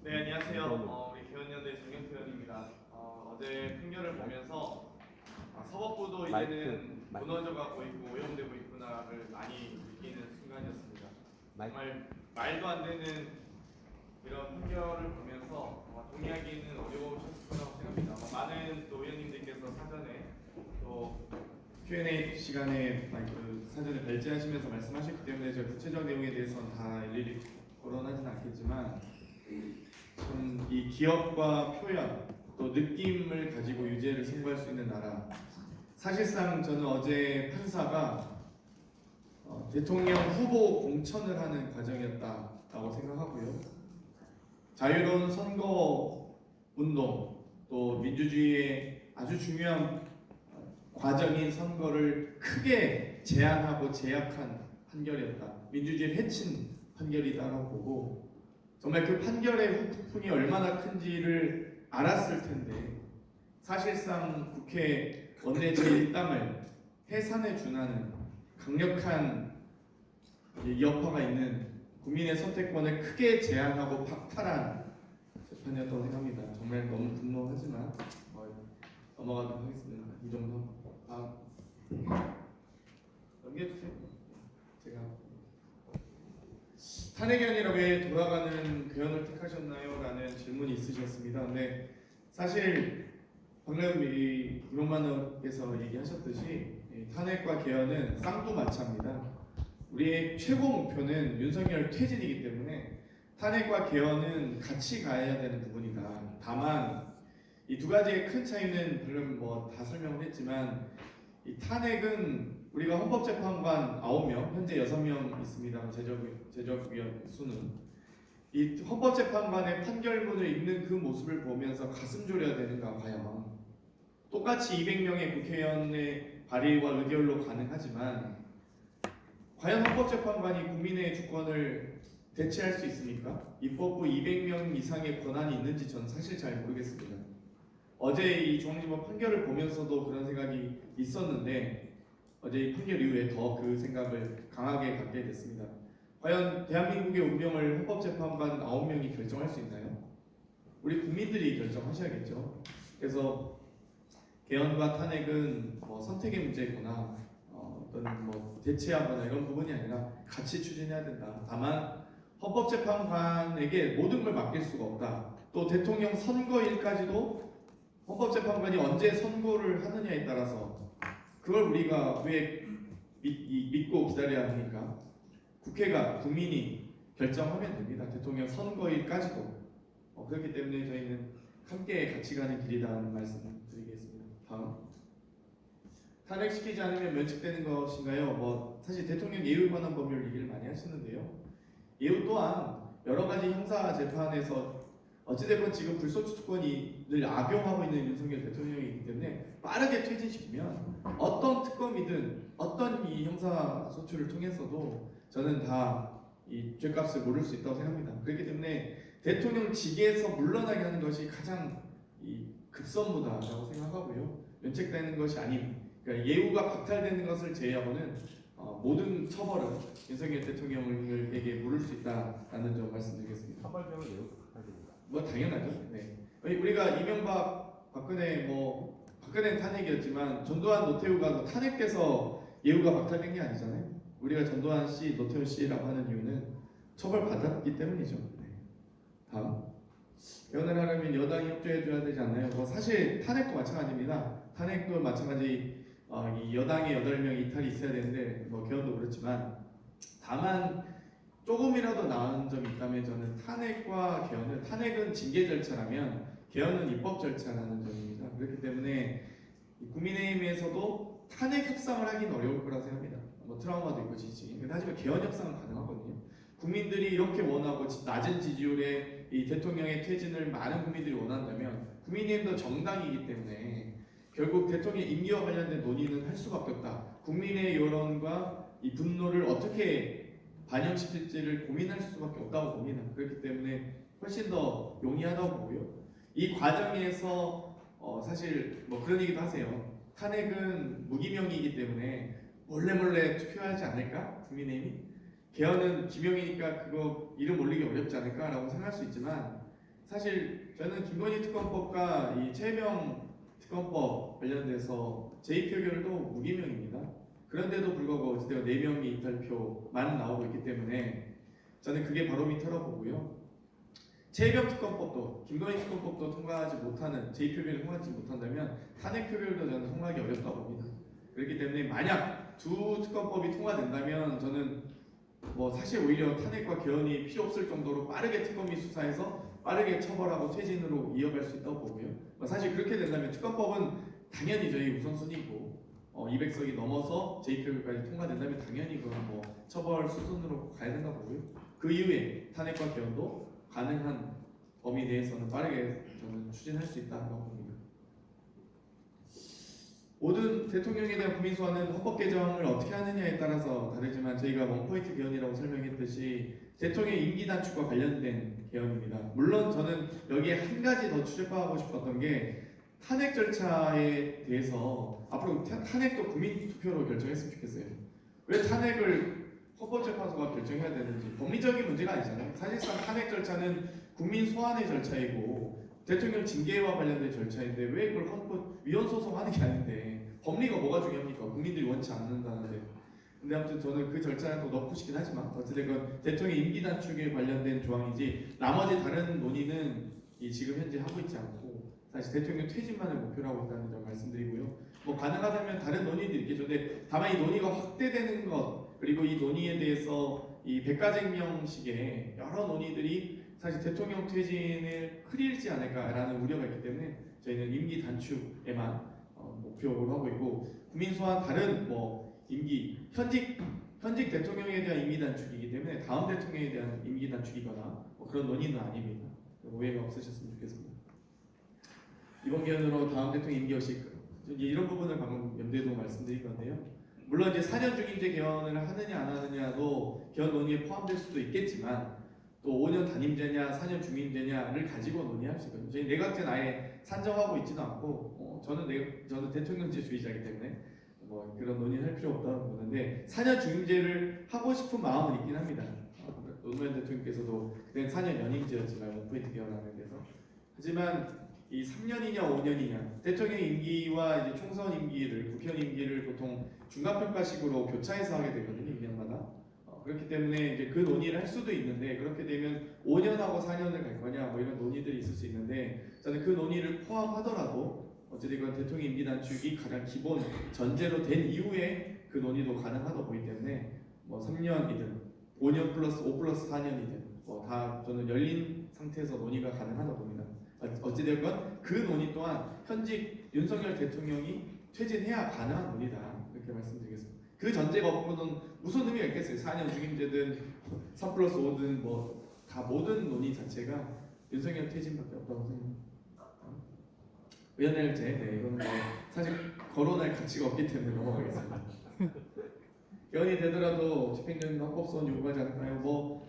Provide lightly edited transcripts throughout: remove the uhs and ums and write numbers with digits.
네, 안녕하세요. 우리 개헌연대 정경태 의원입니다. 어제 판결을 보면서 사법부도 이제는 무너져가고 있고 오염되고 있구나를 많이 느끼는 순간이었습니다. 정말 말도 안 되는 이런 판결을 보면서 동의하기는 어려우셨을 거라고 생각합니다. 많은 또 의원님들께서 사전에 또 Q&A 시간에 사전에 발제하시면서 말씀하셨기 때문에 제가 구체적 내용에 대해서는 다 일일이 거론하지는 않겠지만 이 기억과 표현 또 느낌을 가지고 유죄를 선고할 수 있는 나라. 사실상 저는 어제 판사가 대통령 후보 공천을 하는 과정이었다라고 생각하고요. 자유로운 선거 운동 또 민주주의의 아주 중요한 과정인 선거를 크게 제한하고 제약한 판결이었다. 민주주의를 해친 판결이다라고 보고 정말 그 판결의 후폭풍이 얼마나 큰지를 알았을 텐데 사실상 국회 원내 제1당을 해산에 준하는 강력한 여파가 있는 국민의 선택권을 크게 제한하고 박탈한 재판이었다고 생각합니다. 정말 너무 분노하지만 넘어가도록 하겠습니다. 이 정도. 넘겨주세요. 제가 탄핵이 아니라 왜 돌아가는 개헌을 택하셨나요? 라는 질문이 있으셨습니다. 근데 사실 방금 김용만 의원께서 얘기하셨듯이 탄핵과 개헌은 쌍두마차입니다. 우리의 최고 목표는 윤석열 퇴진이기 때문에 탄핵과 개헌은 같이 가야 되는 부분이다. 다만 이 두 가지의 큰 차이는 방금 다 설명을 했지만 이 탄핵은 우리가 헌법재판관 9명, 현재 6명 있습니다. 제적위원 수는 이 헌법재판관의 판결문을 읽는 그 모습을 보면서 가슴 졸여야 되는가 과연 똑같이 200명의 국회의원의 발의와 의결로 가능하지만 과연 헌법재판관이 국민의 주권을 대체할 수 있습니까? 입법부 200명 이상의 권한이 있는지 저는 사실 잘 모르겠습니다. 어제 이 중앙지법 판결을 보면서도 그런 생각이 있었는데 어제 이 판결 이후에 더 그 생각을 강하게 갖게 됐습니다. 과연 대한민국의 운명을 헌법재판관 9명이 결정할 수 있나요? 우리 국민들이 결정하셔야겠죠. 그래서 개헌과 탄핵은 선택의 문제이거나 어떤 대체하거나 이런 부분이 아니라 같이 추진해야 된다. 다만 헌법재판관에게 모든 걸 맡길 수가 없다. 또 대통령 선거일까지도 헌법재판관이 언제 선고를 하느냐에 따라서 그걸 우리가 왜 믿고 기다려야 합니까? 국회가 국민이 결정하면 됩니다. 대통령 선거일까지도. 그렇기 때문에 저희는 함께 같이 가는 길이라는 말씀 드리겠습니다. 다음. 탄핵시키지 않으면 면책되는 것인가요? 사실 대통령 예우에 관한 법률 얘기를 많이 하시는데요. 예우 또한 여러 가지 형사 재판에서 어찌됐건 지금 불소추특권을 악용하고 있는 윤석열 대통령이기 때문에 빠르게 퇴진시키면 어떤 특검이든 어떤 이 형사소추를 통해서도 저는 다 이 죗값을 모를 수 있다고 생각합니다. 그렇기 때문에 대통령 직에서 물러나게 하는 것이 가장 이 급선무다라고 생각하고요. 면책되는 것이 아닌 그러니까 예우가 박탈되는 것을 제외하고는 모든 처벌은 윤석열 대통령에게 물을 수 있다라는 점 말씀드리겠습니다. 처벌되면 예우가 박탈됩니다. 당연하죠. 네. 우리가 이명박, 박근혜 탄핵이었지만 전두환, 노태우가 탄핵돼서 예우가 박탈된 게 아니잖아요. 우리가 전두환 씨, 노태우 씨라고 하는 이유는 처벌받았기 때문이죠. 네. 다음. 개헌을 하려면 여당이 협조해줘야 되지 않나요? 사실 탄핵도 마찬가지입니다. 탄핵도 마찬가지 이 여당의 8명 이탈이 있어야 되는데 개헌도 그렇지만 다만 조금이라도 나은 점이 있다면 저는 탄핵과 개헌은 탄핵은 징계 절차라면 개헌은 입법 절차라는 점입니다. 그렇기 때문에 국민의힘에서도 탄핵 협상을 하긴 어려울 거라 생각합니다. 트라우마도 있고 지지. 하지만 개헌 협상은 가능하거든요. 국민들이 이렇게 원하고 낮은 지지율의 이 대통령의 퇴진을 많은 국민들이 원한다면 국민의힘도 정당이기 때문에 결국 대통령 임기와 관련된 논의는 할 수밖에 없다. 국민의 여론과 이 분노를 어떻게 반영시킬지를 고민할 수밖에 없다고 봅니다. 그렇기 때문에 훨씬 더 용이하다고 보고요. 이 과정에서 사실 그런 얘기도 하세요. 탄핵은 무기명이기 때문에 몰래 투표하지 않을까? 국민의힘이? 개헌은 기명이니까 그거 이름 올리기 어렵지 않을까라고 생각할 수 있지만 사실 저는 김건희 특검법과 이 최혜병 특검법 관련돼서 제2표결도 무기명입니다. 그런데도 불구하고 어쨌든 4명이 이탈표만 나오고 있기 때문에 저는 그게 바로 밑이라고 보고요. 최혜병 특검법도 김건희 특검법도 통과하지 못하는 제2표결을 통과하지 못한다면 탄핵 표결도 저는 통과하기 어렵다고 봅니다. 그렇기 때문에 만약 두 특검법이 통과된다면 저는 뭐 사실 오히려 탄핵과 개헌이 필요 없을 정도로 빠르게 특검이 수사해서 빠르게 처벌하고 퇴진으로 이어갈 수 있다고 보고요. 사실 그렇게 된다면 특검법은 당연히 저희 우선순위고 200석이 넘어서 제2표결까지 통과된다면 당연히 그건 뭐 처벌 수순으로 가야 된다고 보고요. 그 이후에 탄핵과 개헌도 가능한 범위 내에서는 빠르게 저는 추진할 수 있다고 봅니다. 모든 대통령에 대한 국민 소환은 헌법 개정을 어떻게 하느냐에 따라서 다르지만 저희가 원포인트 개헌이라고 설명했듯이 대통령 임기 단축과 관련된 개헌입니다. 물론 저는 여기에 한 가지 더 추가하고 싶었던 게 탄핵 절차에 대해서 앞으로 탄핵도 국민 투표로 결정했으면 좋겠어요. 왜 탄핵을 헌법재판소가 결정해야 되는지 법리적인 문제가 아니잖아요. 사실상 탄핵 절차는 국민 소환의 절차이고 대통령 징계와 관련된 절차인데 왜 그걸 위헌 소송하는 게 아닌데 법리가 뭐가 중요합니까? 국민들이 원치 않는다는데. 근데 아무튼 저는 그 절차는 또 넣고 싶긴 하지만 어찌됐건 대통령 임기 단축에 관련된 조항이지 나머지 다른 논의는 지금 현재 하고 있지 않고 사실 대통령 퇴진만을 목표로 하고 있다는 점 말씀드리고요. 뭐 가능하다면 다른 논의도 있겠죠. 근데 다만 이 논의가 확대되는 것 그리고 이 논의에 대해서 이 백가쟁명식의 여러 논의들이 사실 대통령 퇴진을 흐릴지 않을까라는 우려가 있기 때문에 저희는 임기 단축에만 목표로 하고 있고 국민 소환 다른 뭐 임기 현직 대통령에 대한 임기 단축이기 때문에 다음 대통령에 대한 임기 단축이거나 뭐 그런 논의는 아닙니다. 오해가 없으셨으면 좋겠습니다. 이번 개헌으로 다음 대통령 임기 없이 이런 부분을 방금 염두에 말씀드린 건데요. 물론 이제 4년 중임제 개헌을 하느냐 안 하느냐도 개헌 논의에 포함될 수도 있겠지만 또 5년 단임제냐 4년 중임제냐를 가지고 논의할 수 있거든요. 저희 내각제는 아예 산정하고 있지도 않고 저는 대통령제주의자이기 때문에 뭐 그런 논의를 할 필요 없다고 보는데 4년 중임제를 하고 싶은 마음은 있긴 합니다. 노무현 대통령께서도 그때는 4년 연임제였지만 원포인트 개헌하는 데서 하지만 이 3년이냐 5년이냐 대통령 임기와 이제 총선 임기를 국회의원 임기를 보통 중간평가식으로 교차해서 하게 되거든요. 2년마다. 그렇기 때문에 이제 그 논의를 할 수도 있는데 그렇게 되면 5년하고 4년을 갈 거냐 뭐 이런 논의들이 있을 수 있는데 저는 그 논의를 포함하더라도 어쨌든 대통령 임기 단축이 가장 기본 전제로 된 이후에 그 논의도 가능하다 보기 때문에 뭐 3년이든 5년 플러스 5 플러스 4년이든 뭐 다 저는 열린 상태에서 논의가 가능하다 봅니다. 어찌되건 그 논의 또한 현직 윤석열 대통령이 퇴진해야 가능한 논의다 이렇게 말씀드리겠습니다. 그 전제가 없고는 무슨 의미가 있겠어요? 4년 중임제든 3 플러스 5든 뭐 다 모든 논의 자체가 윤석열 퇴진밖에 없다고 생각합니다. 의원일제 이거는 뭐 사실 거론할 가치가 없기 때문에 넘어가겠습니다. 개헌이 되더라도 집행정지 헌법소원 요구하지 않을까요? 뭐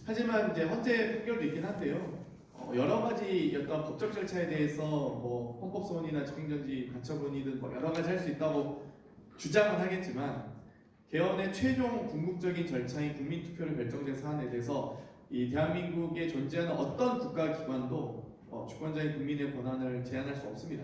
하지만 이제 헌재 판결도 있긴 한데요. 여러 가지 어떤 법적 절차에 대해서 뭐 헌법소원이나 집행정지 가처분이든 뭐 여러 가지 할 수 있다고 주장은 하겠지만 개헌의 최종 궁극적인 절차인 국민투표를 결정된 사안에 대해서 이 대한민국에 존재하는 어떤 국가기관도 주권자인 국민의 권한을 제한할 수 없습니다.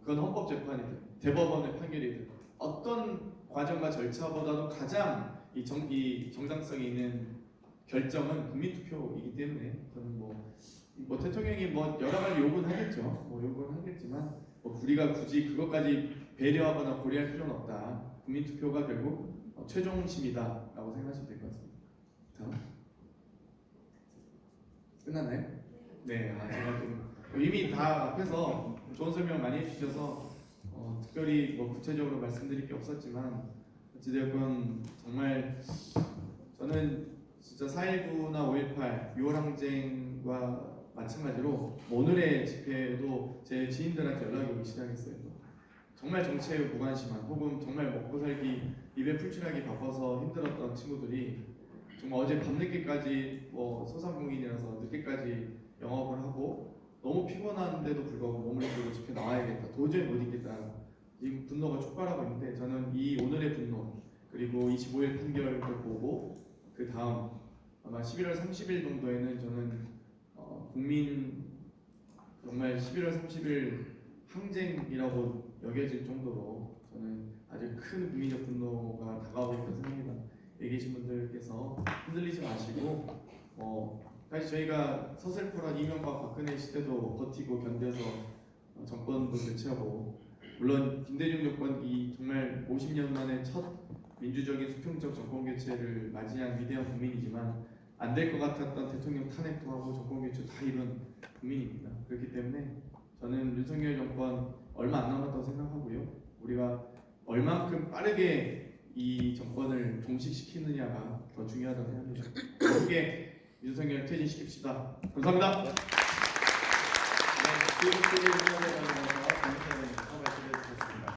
그건 헌법재판이든 대법원의 판결이든 어떤 과정과 절차보다도 가장 이 정당성이 있는 결정은 국민투표이기 때문에 저는 뭐 대통령이 뭐 여러 가지 요구는 하겠죠. 뭐 요구는 하겠지만 뭐 우리가 굳이 그것까지 배려하거나 고려할 필요는 없다. 국민투표가 결국 최종심이다라고 생각하시면 될 것 같습니다. 다음. 끝났나요? 네, 제가 좀 이미 다 앞에서 좋은 설명 많이 해주셔서 특별히 뭐 구체적으로 말씀드릴 게 없었지만 어찌되었건 정말 저는 진짜 4.19나 5.18, 6월 항쟁과 마찬가지로 오늘의 집회도 제 지인들한테 연락이 오기 시작했어요. 정말 정치에 무관심한 혹은 정말 먹고 살기 입에 풀칠하기 바빠서 힘들었던 친구들이 정말 어제 밤늦게까지 뭐 소상공인이라서 늦게까지 영업을 하고 너무 피곤한데도 불구하고 몸을 들고 집회 나와야겠다. 도저히 못 있겠다. 지금 분노가 촉발하고 있는데 저는 이 오늘의 분노 그리고 25일 판결도 보고 그 다음 아마 11월 30일 정도에는 저는 국민 정말 11월 30일 항쟁이라고 여겨질 정도로 저는 아주 큰 국민적 분노가 다가오고 있다고 생각합니다. 여기 계신 분들께서 흔들리지 마시고 사실 저희가 서슬프런 이명박 박근혜 시대도 버티고 견뎌서 정권도 교체하고 물론 김대중 정권이 정말 50년 만에 첫 민주적인 수평적 정권 교체를 맞이한 위대한 국민이지만 안 될 것 같았던 대통령 탄핵도 하고 정권 교체 다 이룬 국민입니다. 그렇기 때문에 저는 윤석열 정권 얼마 안 남았다고 생각하고요. 우리가 얼만큼 빠르게 이 정권을 종식시키느냐가 더 중요하다고 생각합니다. 함께 윤석열 퇴진시킵시다. 감사합니다. 네, 기획 수립 위원회 관련해서